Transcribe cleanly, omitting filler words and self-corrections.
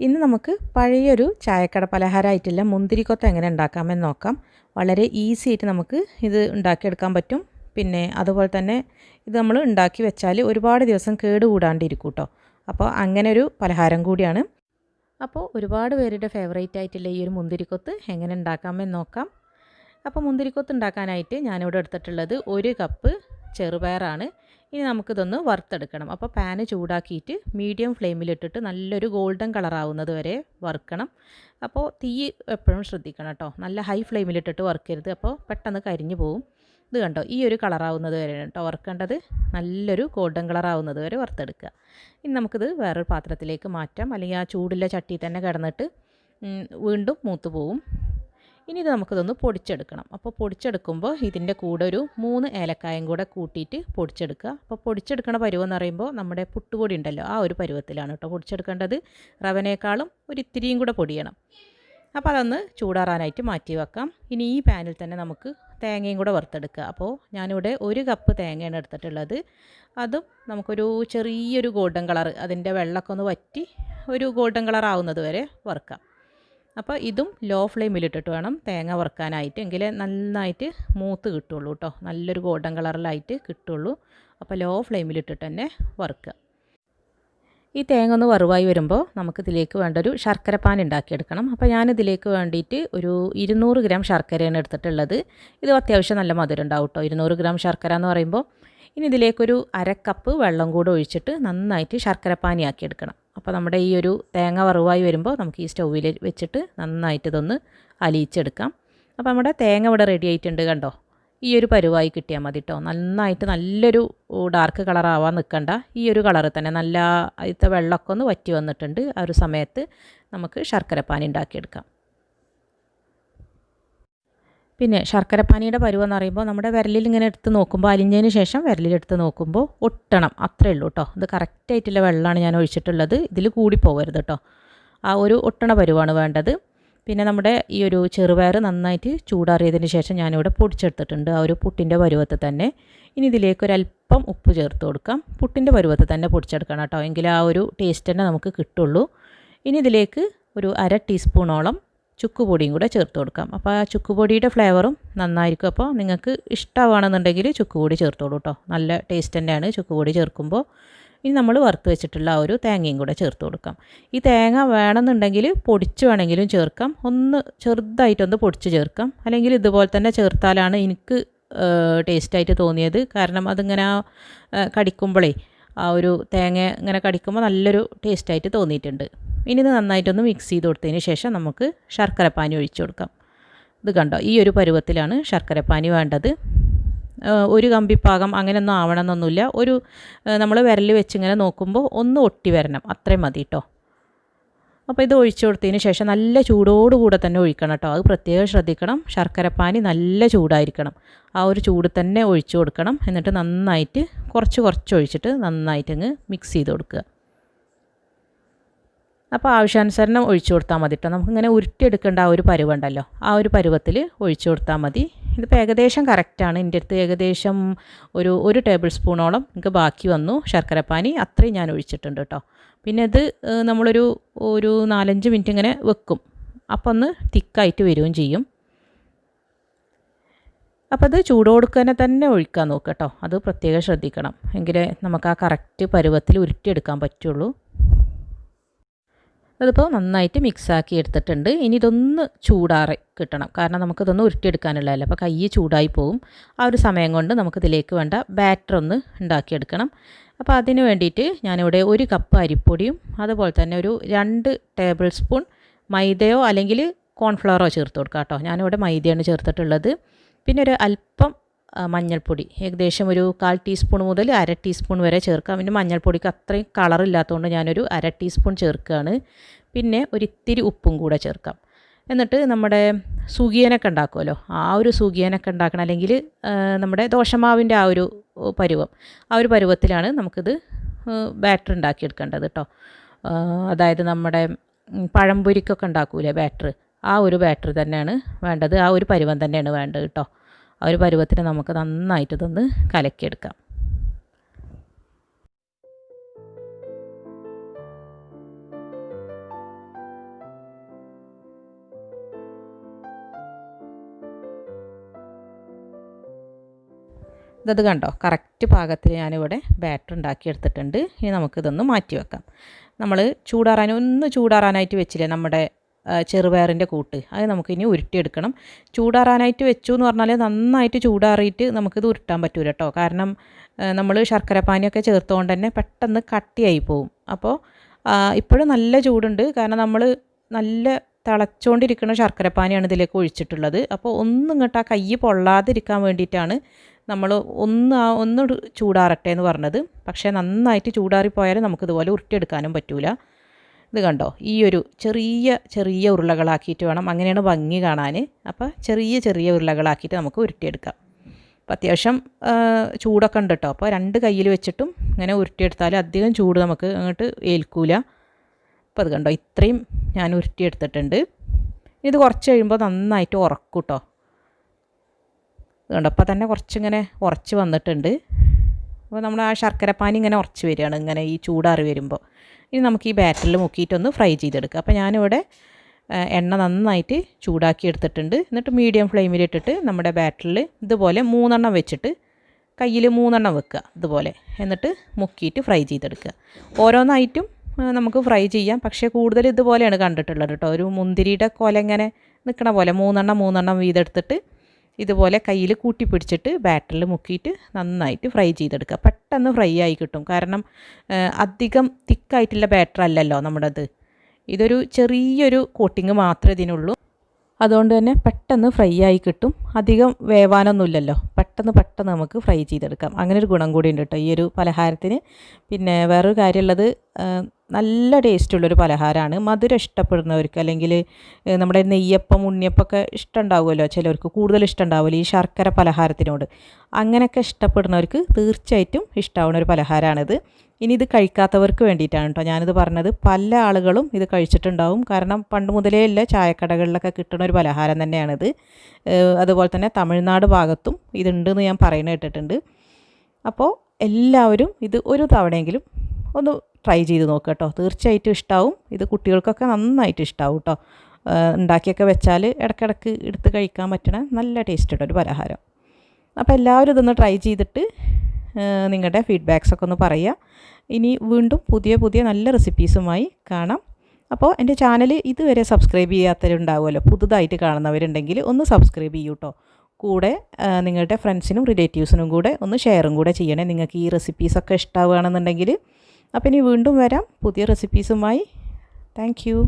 ഇന്ന് നമുക്ക് പഴയൊരു ചായക്കട പലഹാരമായിട്ടുള്ള മുന്തിരിക്കൊത്ത് എങ്ങനെ ഉണ്ടാക്കാമെന്ന് നോക്കാം. വളരെ ഈസി ആയിട്ട് നമുക്ക് ഇത് ഉണ്ടാക്കിയെടുക്കാൻ പറ്റും. പിന്നെ അതുപോലെ തന്നെ ഇത് നമ്മൾ ഉണ്ടാക്കി വെച്ചാൽ ഒരുപാട് ദിവസം കേടുകൂടാണ്ടിരിക്കും കേട്ടോ. അപ്പോൾ അങ്ങനെ ഒരു പലഹാരം കൂടിയാണ്. അപ്പോൾ ഒരുപാട് പേരുടെ ഫേവറേറ്റ് ആയിട്ടുള്ള ഈ ഒരു മുന്തിരിക്കൊത്ത് എങ്ങനെ ഉണ്ടാക്കാമെന്ന് നോക്കാം. അപ്പോൾ മുന്തിരിക്കൊത്ത് ഉണ്ടാക്കാനായിട്ട് ഞാനിവിടെ എടുത്തിട്ടുള്ളത് 1 കപ്പ് ചെറുപയറാണ്. ഇനി നമുക്കിതൊന്ന് വറുത്തെടുക്കണം. അപ്പോൾ പാന് ചൂടാക്കിയിട്ട് മീഡിയം ഫ്ലെയിമിലിട്ടിട്ട് നല്ലൊരു ഗോൾഡൻ കളറാവുന്നത് വരെ വറുക്കണം. അപ്പോൾ തീ എപ്പോഴും ശ്രദ്ധിക്കണം കേട്ടോ. നല്ല ഹൈ ഫ്ലെയിമിലിട്ടിട്ട് വറുക്കരുത്, അപ്പോൾ പെട്ടെന്ന് കരിഞ്ഞു പോകും. ഇത് കണ്ടോ, ഈ ഒരു കളറാവുന്നത് വരെ കേട്ടോ വറുക്കേണ്ടത്. നല്ലൊരു ഗോൾഡൻ കളറാവുന്നത് വരെ വറുത്തെടുക്കുക. ഇനി നമുക്കിത് വേറൊരു പാത്രത്തിലേക്ക് മാറ്റാം, അല്ലെങ്കിൽ ആ ചൂടുള്ള ചട്ടി തന്നെ കിടന്നിട്ട് വീണ്ടും മൂത്ത് പോവും. ഇനി ഇത് നമുക്കിതൊന്ന് പൊടിച്ചെടുക്കണം. അപ്പോൾ പൊടിച്ചെടുക്കുമ്പോൾ ഇതിൻ്റെ കൂടെ ഒരു 3 ഏലക്കായും കൂടെ കൂട്ടിയിട്ട് പൊടിച്ചെടുക്കുക. അപ്പോൾ പൊടിച്ചെടുക്കണ പരുവെന്ന് പറയുമ്പോൾ നമ്മുടെ പുട്ടുപൊടി ഉണ്ടല്ലോ, ആ ഒരു പരുവത്തിലാണ് കേട്ടോ പൊടിച്ചെടുക്കേണ്ടത്. റവനേക്കാളും ഒരു ഇത്തിരിയും കൂടെ പൊടിയണം. അപ്പോൾ അതൊന്ന് ചൂടാറാനായിട്ട് മാറ്റി വെക്കാം. ഇനി ഈ പാനിൽ തന്നെ നമുക്ക് തേങ്ങയും കൂടെ വറുത്തെടുക്കുക. അപ്പോൾ ഞാനിവിടെ 1 കപ്പ് തേങ്ങയാണ് എടുത്തിട്ടുള്ളത്. അതും നമുക്കൊരു ചെറിയൊരു ഗോൾഡൻ കളർ, അതിൻ്റെ വെള്ളമൊക്കെ ഒന്ന് വറ്റി ഒരു ഗോൾഡൻ കളർ ആവുന്നത് വരെ വറുക്കാം. അപ്പോൾ ഇതും ലോ ഫ്ലെയിമിലിട്ടിട്ട് വേണം തേങ്ങ വറുക്കാനായിട്ട്, എങ്കിലേ നന്നായിട്ട് മൂത്ത് കിട്ടുള്ളൂ കേട്ടോ, നല്ലൊരു ഗോൾഡൻ കളറിലായിട്ട് കിട്ടുള്ളൂ. അപ്പോൾ ലോ ഫ്ലെയിമിലിട്ടിട്ട് തന്നെ വറുക്കുക. ഈ തേങ്ങ ഒന്ന് വറുവായി വരുമ്പോൾ നമുക്കിതിലേക്ക് വേണ്ട ഒരു ശർക്കരപ്പാൻ ഉണ്ടാക്കിയെടുക്കണം. അപ്പോൾ ഞാനിതിലേക്ക് വേണ്ടിയിട്ട് ഒരു 200 ഗ്രാം ശർക്കരയാണ് എടുത്തിട്ടുള്ളത്. ഇത് അത്യാവശ്യം നല്ല മധുരം ഉണ്ടാവും കേട്ടോ, 200 ഗ്രാം ശർക്കര എന്ന് പറയുമ്പോൾ. ഇനി ഇതിലേക്കൊരു 1/2 കപ്പ് വെള്ളം കൂടെ ഒഴിച്ചിട്ട് നന്നായിട്ട് ശർക്കരപ്പാനിയാക്കി എടുക്കണം. അപ്പോൾ നമ്മുടെ ഈ ഒരു തേങ്ങ വറുവായി വരുമ്പോൾ നമുക്ക് ഈ സ്റ്റൗവിൽ വെച്ചിട്ട് നന്നായിട്ട് ഇതൊന്ന് അലിയിച്ചെടുക്കാം. അപ്പോൾ നമ്മുടെ തേങ്ങ ഇവിടെ റെഡി ആയിട്ടുണ്ട് കണ്ടോ. ഈ ഒരു പരുവായി കിട്ടിയാൽ മതി കേട്ടോ. നന്നായിട്ട് നല്ലൊരു ഡാർക്ക് കളറാവാൻ നിൽക്കണ്ട, ഈ ഒരു കളറ് തന്നെ നല്ല അതിലത്തെ വെള്ളമൊക്കെ ഒന്ന് വറ്റി വന്നിട്ടുണ്ട്. ആ ഒരു സമയത്ത് നമുക്ക് ശർക്കരപ്പാനി ഉണ്ടാക്കിയെടുക്കാം. പിന്നെ ശർക്കരപ്പാനിയുടെ പരുവെന്ന് പറയുമ്പോൾ നമ്മുടെ വിരലിൽ ഇങ്ങനെ എടുത്ത് നോക്കുമ്പോൾ, അലിഞ്ഞതിന് ശേഷം വിരലിലെടുത്ത് നോക്കുമ്പോൾ ഒട്ടണം, അത്രയേ ഉള്ളൂ കേട്ടോ. ഇത് കറക്റ്റായിട്ടുള്ള വെള്ളമാണ് ഞാൻ ഒഴിച്ചിട്ടുള്ളത്, ഇതിൽ കൂടി പോകരുത് കേട്ടോ. ആ ഒരു ഒട്ടണ പരുവാണ് വേണ്ടത്. പിന്നെ നമ്മുടെ ഈ ഒരു ചെറുപയർ നന്നായിട്ട് ചൂടാറിയതിന് ശേഷം ഞാനിവിടെ പൊടിച്ചെടുത്തിട്ടുണ്ട്, ആ ഒരു പുട്ടിൻ്റെ പരുവത്തിൽ തന്നെ. ഇനി ഇതിലേക്ക് ഒരല്പം ഉപ്പ് ചേർത്ത് കൊടുക്കാം. പുട്ടിൻ്റെ പരുവത്തിൽ തന്നെ പൊടിച്ചെടുക്കണം കേട്ടോ, എങ്കിൽ ആ ഒരു ടേസ്റ്റ് തന്നെ നമുക്ക് കിട്ടുള്ളൂ. ഇനി ഇതിലേക്ക് ഒരു 1/2 ടീസ്പൂണോളം ചുക്കുപൊടിയും കൂടെ ചേർത്ത് കൊടുക്കാം. അപ്പോൾ ആ ചുക്കുപൊടിയുടെ ഫ്ലേവറും നന്നായിരിക്കും. അപ്പോൾ നിങ്ങൾക്ക് ഇഷ്ടമാണെന്നുണ്ടെങ്കിൽ ചുക്കുപൊടി ചേർത്തോളൂ കേട്ടോ, നല്ല ടേസ്റ്റ് തന്നെയാണ് ചുക്കുപൊടി ചേർക്കുമ്പോൾ. ഇനി നമ്മൾ വറുത്ത് വെച്ചിട്ടുള്ള ആ ഒരു തേങ്ങയും കൂടെ ചേർത്ത് കൊടുക്കാം. ഈ തേങ്ങ വേണമെന്നുണ്ടെങ്കിൽ പൊടിച്ച് വേണമെങ്കിലും ചേർക്കാം, ഒന്ന് ചെറുതായിട്ടൊന്ന് പൊടിച്ച് ചേർക്കാം. അല്ലെങ്കിൽ ഇതുപോലെ തന്നെ ചേർത്താലാണ് എനിക്ക് ടേസ്റ്റായിട്ട് തോന്നിയത്. കാരണം അതിങ്ങനെ കടിക്കുമ്പോഴേ ആ ഒരു തേങ്ങ ഇങ്ങനെ കടിക്കുമ്പോൾ നല്ലൊരു ടേസ്റ്റായിട്ട് തോന്നിയിട്ടുണ്ട്. ഇനി ഇത് നന്നായിട്ടൊന്ന് മിക്സ് ചെയ്ത് കൊടുത്തതിന് ശേഷം നമുക്ക് ശർക്കരപ്പാനി ഒഴിച്ചു കൊടുക്കാം. ഇത് കണ്ടോ, ഈ ഒരു പരുവത്തിലാണ് ശർക്കരപ്പാനി വേണ്ടത്. ഒരു കമ്പിപ്പാകം അങ്ങനെയൊന്നും ആവണമെന്നൊന്നുമില്ല. ഒരു നമ്മൾ വിരൽ വെച്ചിങ്ങനെ നോക്കുമ്പോൾ ഒന്ന് ഒട്ടി വരണം, അത്രയും മതി കേട്ടോ. അപ്പോൾ ഇത് ഒഴിച്ചു കൊടുത്തതിന് ശേഷം നല്ല ചൂടോടുകൂടെ തന്നെ ഒഴിക്കണം കേട്ടോ, അത് പ്രത്യേകം ശ്രദ്ധിക്കണം. ശർക്കരപ്പാനി നല്ല ചൂടായിരിക്കണം, ആ ഒരു ചൂട് തന്നെ ഒഴിച്ചു കൊടുക്കണം. എന്നിട്ട് നന്നായിട്ട് കുറച്ച് ഒഴിച്ചിട്ട് നന്നായിട്ട് അങ്ങ് മിക്സ് ചെയ്ത് കൊടുക്കുക. അപ്പോൾ ആവശ്യാനുസരണം ഒഴിച്ചു കൊടുത്താൽ മതി കേട്ടോ. നമുക്കിങ്ങനെ ഉരുട്ടിയെടുക്കേണ്ട ആ ഒരു പരുവുണ്ടല്ലോ, ആ ഒരു പരുവത്തിൽ ഒഴിച്ചു കൊടുത്താൽ മതി. ഇതിപ്പോൾ ഏകദേശം കറക്റ്റാണ്. എൻ്റെ അടുത്ത് ഏകദേശം ഒരു ടേബിൾ സ്പൂണോളം എനിക്ക് ബാക്കി വന്നു ശർക്കരപ്പാനി, അത്രയും ഞാൻ ഒഴിച്ചിട്ടുണ്ട് കേട്ടോ. പിന്നെ ഇത് നമ്മളൊരു 4-5 മിനിറ്റ് ഇങ്ങനെ വെക്കും, അപ്പോൾ ഒന്ന് തിക്കായിട്ട് വരികയും ചെയ്യും. അപ്പോൾ അത് ചൂടോടുക്കനെ തന്നെ ഒഴിക്കാൻ നോക്കുക കേട്ടോ, അത് പ്രത്യേകം ശ്രദ്ധിക്കണം, എങ്കിലേ നമുക്ക് ആ കറക്റ്റ് പരുവത്തിൽ ഉരുട്ടിയെടുക്കാൻ പറ്റുള്ളൂ. അതിപ്പോൾ നന്നായിട്ട് മിക്സാക്കി എടുത്തിട്ടുണ്ട്. ഇനി ഇതൊന്ന് ചൂടാറി കിട്ടണം, കാരണം നമുക്കിതൊന്ന് ഉരുട്ടിയെടുക്കാനുള്ളതല്ല, അപ്പോൾ കൈ ചൂടായി പോവും. ആ ഒരു സമയം കൊണ്ട് നമുക്കിതിലേക്ക് വേണ്ട ബാറ്റർ ഒന്ന് ഉണ്ടാക്കിയെടുക്കണം. അപ്പോൾ അതിന് വേണ്ടിയിട്ട് ഞാനിവിടെ 1 കപ്പ് അരിപ്പൊടിയും അതുപോലെ തന്നെ ഒരു 2 ടേബിൾ സ്പൂൺ മൈദയോ അല്ലെങ്കിൽ കോൺഫ്ലവറോ ചേർത്ത് കൊടുക്കാം കേട്ടോ. ഞാനിവിടെ മൈദയാണ് ചേർത്തിട്ടുള്ളത്. പിന്നെ ഒരു അല്പം മഞ്ഞൾപ്പൊടി, ഏകദേശം ഒരു 1/4 ടീസ്പൂൺ മുതൽ 1/2 ടീസ്പൂൺ വരെ ചേർക്കാം. പിന്നെ മഞ്ഞൾപ്പൊടിക്ക് അത്രയും കളറില്ലാത്തതുകൊണ്ട് ഞാനൊരു 1/2 ടീസ്പൂൺ ചേർക്കുകയാണ്. പിന്നെ ഒരിത്തിരി ഉപ്പും കൂടെ ചേർക്കാം. എന്നിട്ട് നമ്മുടെ സുഖിയനൊക്കെ ഉണ്ടാക്കുമല്ലോ, ആ ഒരു സുഖിയനൊക്കെ ഉണ്ടാക്കണം, അല്ലെങ്കിൽ നമ്മുടെ ദോശമാവിൻ്റെ ആ ഒരു പരുവം, ആ ഒരു പരുവത്തിലാണ് നമുക്കിത് ബാറ്റർ ഉണ്ടാക്കിയെടുക്കേണ്ടത് കേട്ടോ. അതായത് നമ്മുടെ പഴംപൊരിക്കൊക്കെ ഉണ്ടാക്കൂലേ ബാറ്റർ, ആ ഒരു ബാറ്റർ തന്നെയാണ് വേണ്ടത്, ആ ഒരു പരുവം തന്നെയാണ് വേണ്ടത് കേട്ടോ. ആ ഒരു പരുവത്തിന് നമുക്ക് നന്നായിട്ട് ഇതൊന്ന് കലക്കിയെടുക്കാം. ഇതത് കണ്ടോ, കറക്റ്റ് പാകത്തിൽ ഞാനിവിടെ ബാറ്റർ ഉണ്ടാക്കിയെടുത്തിട്ടുണ്ട്. ഇനി നമുക്കിതൊന്ന് മാറ്റി വെക്കാം. നമ്മൾ ചൂടാറാനായിട്ട് വെച്ചില്ലേ നമ്മുടെ ചെറുപയറിൻ്റെ കൂട്ട്, അത് നമുക്കിനി ഉരുട്ടിയെടുക്കണം. ചൂടാറാനായിട്ട് വെച്ചു എന്ന് പറഞ്ഞാൽ നന്നായിട്ട് ചൂടാറിയിട്ട് നമുക്കിത് ഉരുട്ടാൻ പറ്റൂല കേട്ടോ. കാരണം നമ്മൾ ശർക്കര പാനിയൊക്കെ ചേർത്തുകൊണ്ട് തന്നെ പെട്ടെന്ന് കട്ടിയായി പോവും. അപ്പോൾ ഇപ്പോഴും നല്ല ചൂടുണ്ട്, കാരണം നമ്മൾ നല്ല തിളച്ചുകൊണ്ടിരിക്കുന്ന ശർക്കരപ്പാനിയാണ് ഇതിലേക്ക് ഒഴിച്ചിട്ടുള്ളത്. അപ്പോൾ ഇങ്ങോട്ട് ആ കൈ പൊള്ളാതിരിക്കാൻ വേണ്ടിയിട്ടാണ് നമ്മൾ ഒന്ന് ചൂടാറട്ടെ എന്ന് പറഞ്ഞത്. പക്ഷേ നന്നായിട്ട് ചൂടാറിപ്പോയാൽ നമുക്കിതുപോലെ ഉരുട്ടിയെടുക്കാനും പറ്റൂല. ഇത് കണ്ടോ, ഈ ഒരു ചെറിയ ചെറിയ ഉരുളകളാക്കിയിട്ട് വേണം, അങ്ങനെയാണ് ഭംഗി കാണാൻ. അപ്പോൾ ചെറിയ ചെറിയ ഉരുളകളാക്കിയിട്ട് നമുക്ക് ഉരുട്ടിയെടുക്കാം. അപ്പോൾ അത്യാവശ്യം ചൂടൊക്കെ ഉണ്ട് കേട്ടോ. അപ്പോൾ 2 കയ്യിൽ വെച്ചിട്ടും ഇങ്ങനെ ഉരുട്ടിയെടുത്താൽ അധികം ചൂട് നമുക്ക് അങ്ങോട്ട് ഏൽക്കൂല. അപ്പോൾ അത് കണ്ടോ, ഇത്രയും ഞാൻ ഉരുട്ടിയെടുത്തിട്ടുണ്ട്. ഇത് കുറച്ച് കഴിയുമ്പോൾ നന്നായിട്ട് ഉറക്കും കേട്ടോ. ഇത് കണ്ടോ, അപ്പോൾ തന്നെ കുറച്ചിങ്ങനെ ഉറച്ച് വന്നിട്ടുണ്ട്. അപ്പോൾ നമ്മൾ ആ ശർക്കരപ്പാനി ഇങ്ങനെ ഉറച്ച് വരികയാണ്, ഇങ്ങനെ ഈ ചൂടാറി വരുമ്പോൾ. ഇനി നമുക്ക് ഈ ബാറ്ററിൽ മുക്കിയിട്ടൊന്ന് ഫ്രൈ ചെയ്തെടുക്കാം. അപ്പോൾ ഞാനിവിടെ എണ്ണ നന്നായിട്ട് ചൂടാക്കി എടുത്തിട്ടുണ്ട്. എന്നിട്ട് മീഡിയം ഫ്ലെയിമിലിട്ടിട്ട് നമ്മുടെ ബാറ്ററിൽ ഇതുപോലെ 3 എണ്ണം വെച്ചിട്ട് കയ്യിൽ 3 എണ്ണം വെക്കുക ഇതുപോലെ. എന്നിട്ട് മുക്കിയിട്ട് ഫ്രൈ ചെയ്തെടുക്കുക. ഓരോന്നായിട്ടും നമുക്ക് ഫ്രൈ ചെയ്യാം. പക്ഷേ കൂടുതൽ ഇതുപോലെയാണ് കണ്ടിട്ടുള്ളത് കേട്ടോ. ഒരു മുന്തിരിയുടെ കൊല ഇങ്ങനെ നിൽക്കണ പോലെ 3 എണ്ണം വീതെടുത്തിട്ട് ഇതുപോലെ കയ്യിൽ കൂട്ടി പിടിച്ചിട്ട് ബാറ്ററിൽ മുക്കിയിട്ട് നന്നായിട്ട് ഫ്രൈ ചെയ്തെടുക്കുക. പെട്ടെന്ന് ഫ്രൈ ആയി കിട്ടും. കാരണം അധികം തിക്കായിട്ടുള്ള ബാറ്റർ അല്ലല്ലോ നമ്മുടേത്. ഇതൊരു ചെറിയൊരു കോട്ടിങ് മാത്രമേ ഇതിനുള്ളൂ. അതുകൊണ്ട് തന്നെ പെട്ടെന്ന് ഫ്രൈ ആയി കിട്ടും. അധികം വേവാനൊന്നുമില്ലല്ലോ, പെട്ടെന്ന് നമുക്ക് ഫ്രൈ ചെയ്തെടുക്കാം. അങ്ങനെ ഒരു ഗുണം കൂടി ഉണ്ട് കേട്ടോ ഈ ഒരു പലഹാരത്തിന്. പിന്നെ വേറൊരു കാര്യമുള്ളത്, നല്ല ടേസ്റ്റുള്ളൊരു പലഹാരമാണ്. മധുരം ഇഷ്ടപ്പെടുന്നവർക്ക്, അല്ലെങ്കിൽ നമ്മുടെ നെയ്യപ്പം ഉണ്ണിയപ്പമൊക്കെ ഇഷ്ടമുണ്ടാവുമല്ലോ ചിലവർക്ക്, കൂടുതൽ ഇഷ്ടമുണ്ടാവുമല്ലോ ഈ ശർക്കര പലഹാരത്തിനോട്. അങ്ങനെയൊക്കെ ഇഷ്ടപ്പെടുന്നവർക്ക് തീർച്ചയായിട്ടും ഇഷ്ടമാവുന്ന ഒരു പലഹാരമാണിത്. ഇനി ഇത് കഴിക്കാത്തവർക്ക് വേണ്ടിയിട്ടാണ് കേട്ടോ ഞാനിത് പറഞ്ഞത്. പല ആളുകളും ഇത് കഴിച്ചിട്ടുണ്ടാവും. കാരണം പണ്ട് മുതലേ ഉള്ള ചായക്കടകളിലൊക്കെ കിട്ടുന്ന ഒരു പലഹാരം തന്നെയാണിത്. അതുപോലെ തന്നെ തമിഴ്നാട് ഭാഗത്തും ഇതുണ്ടെന്ന് ഞാൻ പറയുന്നത് കേട്ടിട്ടുണ്ട്. അപ്പോൾ എല്ലാവരും ഇത് ഒരു തവണയെങ്കിലും ഒന്ന് ട്രൈ ചെയ്ത് നോക്കുക കേട്ടോ. തീർച്ചയായിട്ടും ഇഷ്ടമാവും. ഇത് കുട്ടികൾക്കൊക്കെ നന്നായിട്ട് ഇഷ്ടമാവും കേട്ടോ. ഉണ്ടാക്കിയൊക്കെ വെച്ചാൽ ഇടയ്ക്കിടയ്ക്ക് എടുത്ത് കഴിക്കാൻ പറ്റണ നല്ല ടേസ്റ്റുള്ള ഒരു പലഹാരം. അപ്പോൾ എല്ലാവരും ഇതൊന്ന് ട്രൈ ചെയ്തിട്ട് നിങ്ങളുടെ ഫീഡ്ബാക്സൊക്കെ ഒന്ന് പറയുക. ഇനി വീണ്ടും പുതിയ നല്ല റെസിപ്പീസുമായി കാണാം. അപ്പോൾ എൻ്റെ ചാനൽ ഇതുവരെ സബ്സ്ക്രൈബ് ചെയ്യാത്തവരുണ്ടാവുമല്ലോ, പുതുതായിട്ട് കാണുന്നവരുണ്ടെങ്കിൽ ഒന്ന് സബ്സ്ക്രൈബ് ചെയ്യൂ കേട്ടോ. കൂടെ നിങ്ങളുടെ ഫ്രണ്ട്സിനും റിലേറ്റീവ്സിനും കൂടെ ഒന്ന് ഷെയറും കൂടെ ചെയ്യണേ, നിങ്ങൾക്ക് ഈ റെസിപ്പീസൊക്കെ ഇഷ്ടമാവുകയാണെന്നുണ്ടെങ്കിൽ. അപ്പോൾ ഇനി വീണ്ടും വരാം പുതിയ റെസിപ്പീസുമായി. Thank you.